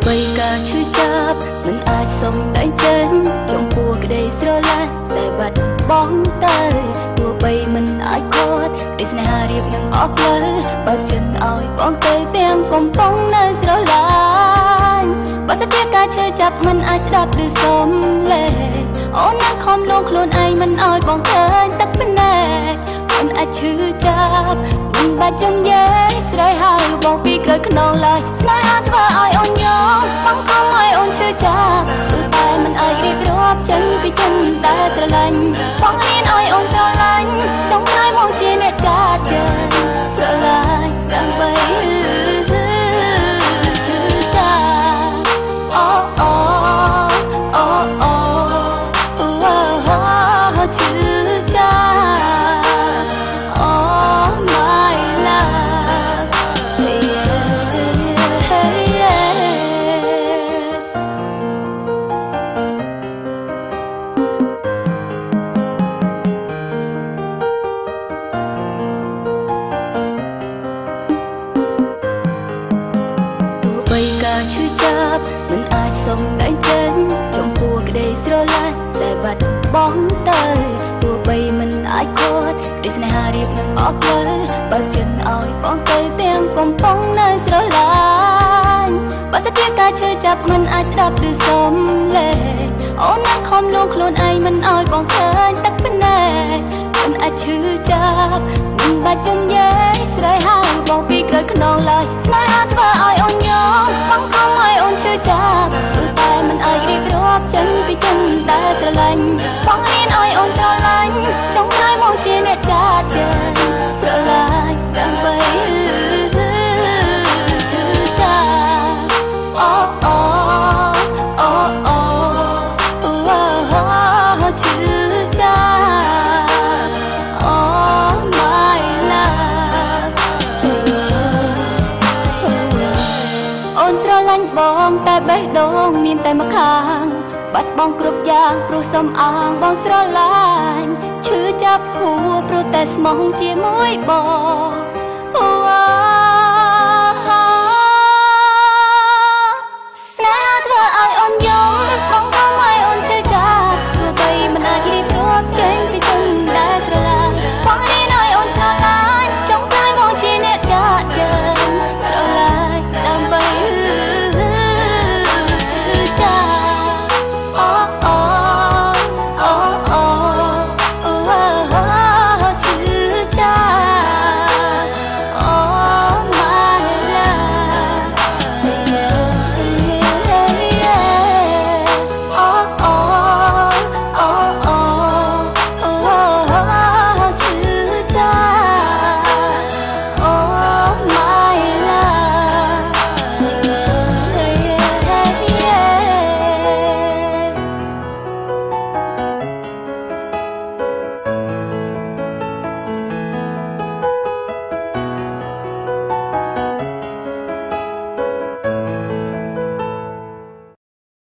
បីការឈឺចាប់មិនអាចសុំដៃចេញចំពោះក្តីស្រឡាញ់តែបាត់បង់ទៅទោះបីមិនអាចគាត់ក្តីស្នេហារៀបនឹងអស់ផ្លូវបើកចិត្តឲ្យបងទៅទាំងកំពុងនៅស្រឡាញ់បើសិនជាការឈឺចាប់មិនអាចស្ដាប់ឬសំលេងអូននឹងខំលងខ្លួនឯងមិនឲ្យបងឃើញទឹកភ្នែកមិនអាចឈឺចាប់មិនបាច់ចំយាយស្រ័យហើយបងពីក្រោយខ្នងឡើយស្នេហាធ្វើឲ្យអូនយំបងខំឲ្យអូនឈឺចាប់ព្រោះតែមិនអាចរៀបរាប់ចេញពីចិត្តតែស្រឡាញ់បងរៀនឲ្យអូនស្រឡាញ់ចង់ឲ្យមកជាអ្នកចាចេញស្រឡាញ់ដើម្បីឈឺចាប់អូអូអូអូឈឺចាប់អូ my love hey yeah ទោះបីការឈឺចាប់មិនអាចសុំដៃចេញចំពោះក្តីស្រឡាញ់តែបាត់បង់ទៅទោះបីមិនអាចគាត់ក្តីស្នេហារៀបនឹងអស់ផ្លូវបើកចិត្តឲ្យបងទៅទាំងកំពុងនៅស្រឡាញ់បើសិនជាការឈឺចាប់មិនអាចស្ដាប់ឬសំលេងអូននឹងខំលងខ្លួនឯងមិនឲ្យបងឃើញទឹកភ្នែកមិនអាចឈឺចាប់មិនបាច់ចំយាយស្រ័យហើយបងពីក្រោយខ្នងឡើយស្នេហាធ្វើឲ្យអូនយំបងខំឲ្យអូនឈឺចាប់ព្រោះតែមិនអាចរៀបរាប់ចេញពីចិត្តតែស្រឡាញ់បងរៀនឲ្យអូនស្រឡាញ់ចង់ឲ្យមកជាអ្នកចាចេញស្រឡាញ់ដើម្បីឈឺចាប់អូអូអូអូឈឺចាប់អូ my love អូនស្រឡាញ់បងតែបេះដូងមានតែម្ខាងបាត់បង់គ្រប់យ៉ាងព្រោះសំអាងបងស្រឡាញ់ឈឺចាប់ហួរព្រោះតែស្មោះជាមួយបង